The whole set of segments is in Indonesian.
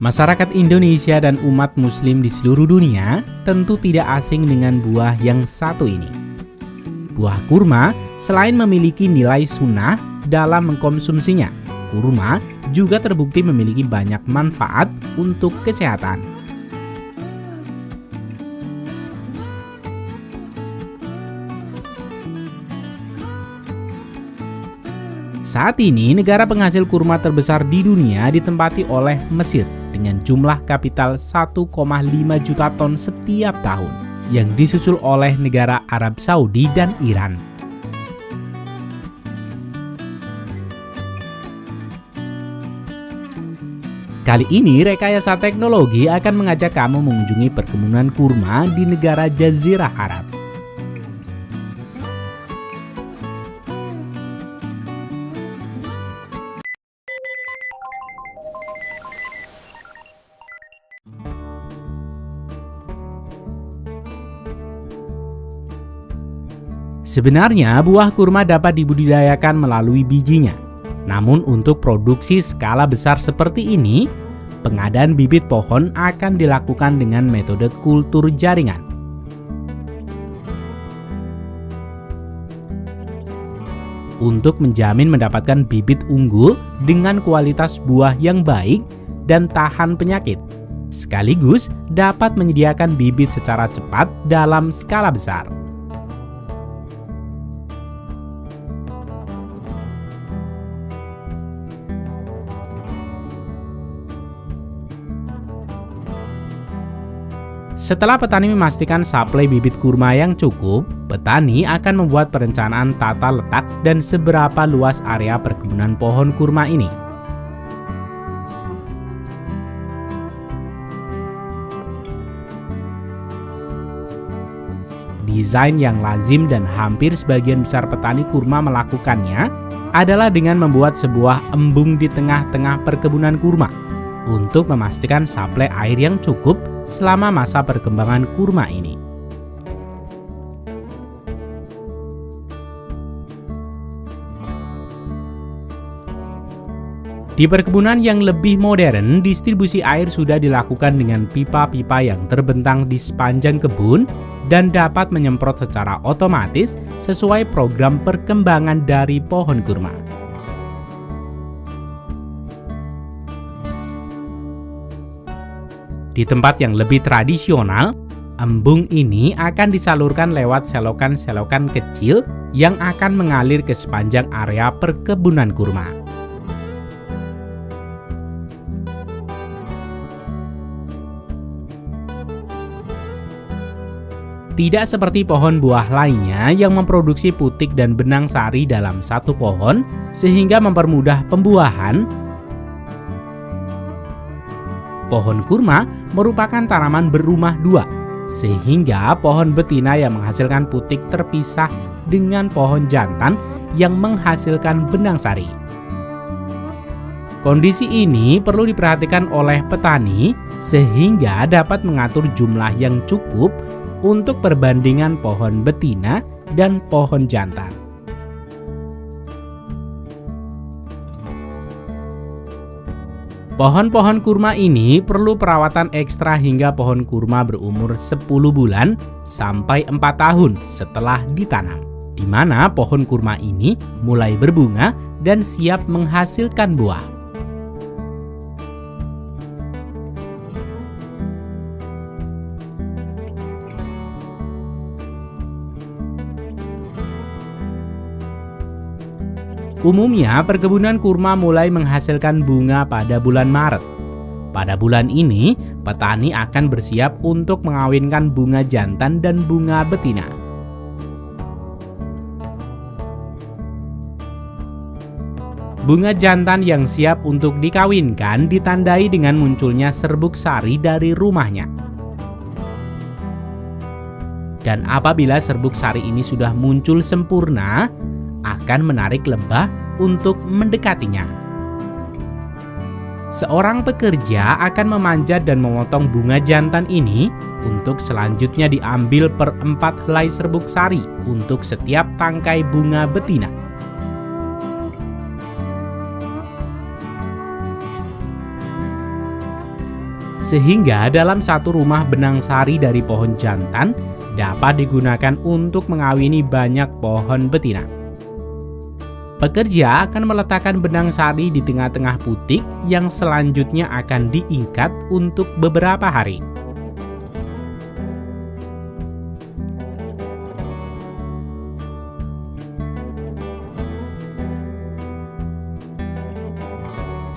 Masyarakat Indonesia dan umat muslim di seluruh dunia tentu tidak asing dengan buah yang satu ini. Buah kurma selain memiliki nilai sunnah dalam mengkonsumsinya, kurma juga terbukti memiliki banyak manfaat untuk kesehatan. Saat ini, negara penghasil kurma terbesar di dunia ditempati oleh Mesir dengan jumlah kapital 1,5 juta ton setiap tahun, yang disusul oleh negara Arab Saudi dan Iran. Kali ini, rekayasa teknologi akan mengajak kamu mengunjungi perkebunan kurma di negara Jazirah Arab. Sebenarnya, buah kurma dapat dibudidayakan melalui bijinya. Namun untuk produksi skala besar seperti ini, pengadaan bibit pohon akan dilakukan dengan metode kultur jaringan. Untuk menjamin mendapatkan bibit unggul dengan kualitas buah yang baik dan tahan penyakit, sekaligus dapat menyediakan bibit secara cepat dalam skala besar. Setelah petani memastikan suplai bibit kurma yang cukup, petani akan membuat perencanaan tata letak dan seberapa luas area perkebunan pohon kurma ini. Desain yang lazim dan hampir sebagian besar petani kurma melakukannya adalah dengan membuat sebuah embung di tengah-tengah perkebunan kurma untuk memastikan suplai air yang cukup selama masa perkembangan kurma ini. Di perkebunan yang lebih modern, distribusi air sudah dilakukan dengan pipa-pipa yang terbentang di sepanjang kebun dan dapat menyemprot secara otomatis sesuai program perkembangan dari pohon kurma. Di tempat yang lebih tradisional, embung ini akan disalurkan lewat selokan-selokan kecil yang akan mengalir ke sepanjang area perkebunan kurma. Tidak seperti pohon buah lainnya yang memproduksi putik dan benang sari dalam satu pohon, sehingga mempermudah pembuahan. Pohon kurma merupakan tanaman berumah dua, sehingga pohon betina yang menghasilkan putik terpisah dengan pohon jantan yang menghasilkan benang sari. Kondisi ini perlu diperhatikan oleh petani sehingga dapat mengatur jumlah yang cukup untuk perbandingan pohon betina dan pohon jantan. Pohon-pohon kurma ini perlu perawatan ekstra hingga pohon kurma berumur 10 bulan sampai 4 tahun setelah ditanam, di mana pohon kurma ini mulai berbunga dan siap menghasilkan buah. Umumnya, perkebunan kurma mulai menghasilkan bunga pada bulan Maret. Pada bulan ini, petani akan bersiap untuk mengawinkan bunga jantan dan bunga betina. Bunga jantan yang siap untuk dikawinkan ditandai dengan munculnya serbuk sari dari rumahnya. Dan apabila serbuk sari ini sudah muncul sempurna, akan menarik lebah untuk mendekatinya. Seorang pekerja akan memanjat dan memotong bunga jantan ini untuk selanjutnya diambil per 4 helai serbuk sari untuk setiap tangkai bunga betina. Sehingga dalam satu rumah benang sari dari pohon jantan dapat digunakan untuk mengawini banyak pohon betina. Pekerja akan meletakkan benang sari di tengah-tengah putik yang selanjutnya akan diikat untuk beberapa hari.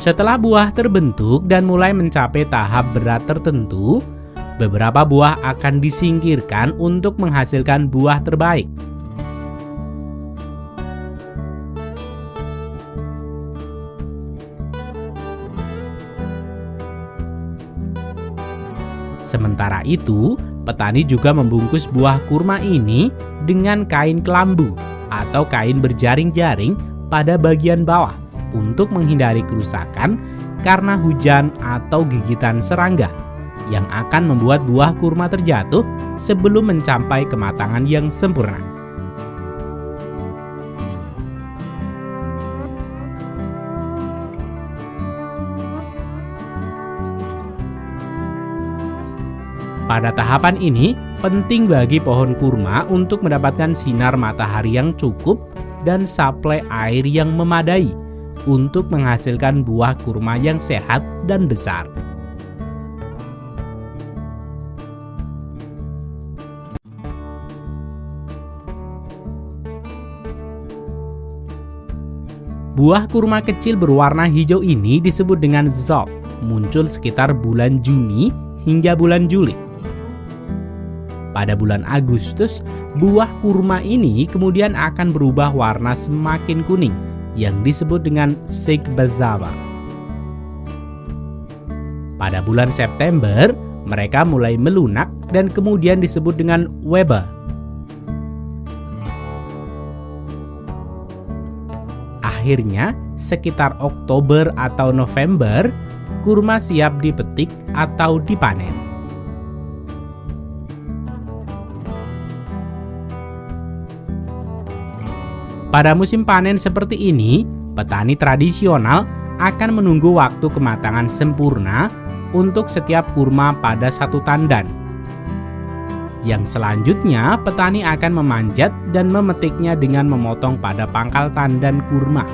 Setelah buah terbentuk dan mulai mencapai tahap berat tertentu, beberapa buah akan disingkirkan untuk menghasilkan buah terbaik. Sementara itu, petani juga membungkus buah kurma ini dengan kain kelambu atau kain berjaring-jaring pada bagian bawah untuk menghindari kerusakan karena hujan atau gigitan serangga yang akan membuat buah kurma terjatuh sebelum mencapai kematangan yang sempurna. Pada tahapan ini, penting bagi pohon kurma untuk mendapatkan sinar matahari yang cukup dan suplai air yang memadai untuk menghasilkan buah kurma yang sehat dan besar. Buah kurma kecil berwarna hijau ini disebut dengan zop, muncul sekitar bulan Juni hingga bulan Juli. Pada bulan Agustus, buah kurma ini kemudian akan berubah warna semakin kuning, yang disebut dengan Sigbazawa. Pada bulan September, mereka mulai melunak dan kemudian disebut dengan Weber. Akhirnya, sekitar Oktober atau November, kurma siap dipetik atau dipanen. Pada musim panen seperti ini, petani tradisional akan menunggu waktu kematangan sempurna untuk setiap kurma pada satu tandan. Yang selanjutnya, petani akan memanjat dan memetiknya dengan memotong pada pangkal tandan kurma.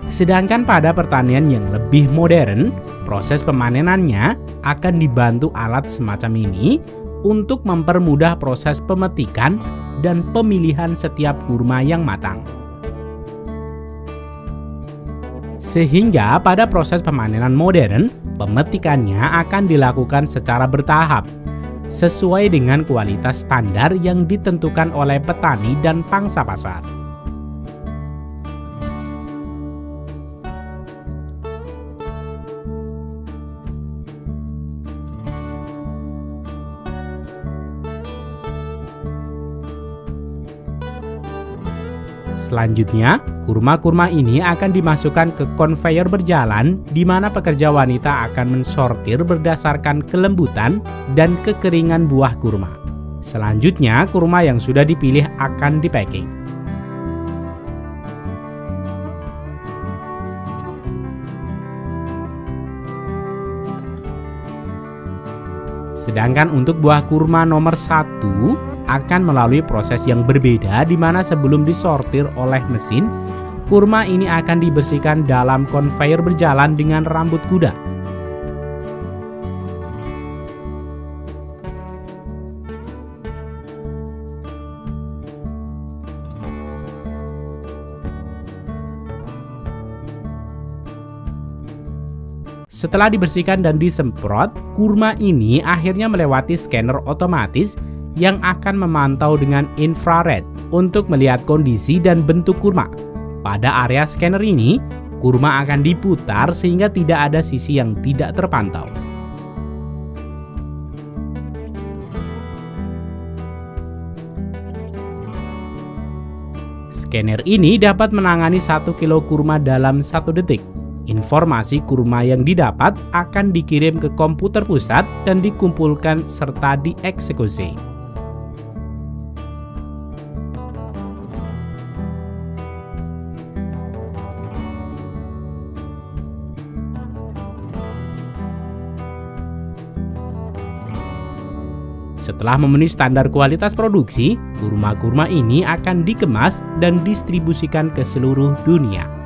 Sedangkan pada pertanian yang lebih modern, proses pemanenannya akan dibantu alat semacam ini untuk mempermudah proses pemetikan dan pemilihan setiap kurma yang matang. Sehingga pada proses pemanenan modern, pemetikannya akan dilakukan secara bertahap, sesuai dengan kualitas standar yang ditentukan oleh petani dan pangsa pasar. Selanjutnya, kurma-kurma ini akan dimasukkan ke konveyor berjalan di mana pekerja wanita akan mensortir berdasarkan kelembutan dan kekeringan buah kurma. Selanjutnya, kurma yang sudah dipilih akan dipacking. Sedangkan untuk buah kurma nomor 1 akan melalui proses yang berbeda di mana sebelum disortir oleh mesin, kurma ini akan dibersihkan dalam konveyor berjalan dengan rambut kuda. Setelah dibersihkan dan disemprot, kurma ini akhirnya melewati scanner otomatis yang akan memantau dengan infrared untuk melihat kondisi dan bentuk kurma. Pada area scanner ini, kurma akan diputar sehingga tidak ada sisi yang tidak terpantau. Scanner ini dapat menangani 1 kilo kurma dalam 1 detik. Informasi kurma yang didapat akan dikirim ke komputer pusat dan dikumpulkan serta dieksekusi. Setelah memenuhi standar kualitas produksi, kurma-kurma ini akan dikemas dan distribusikan ke seluruh dunia.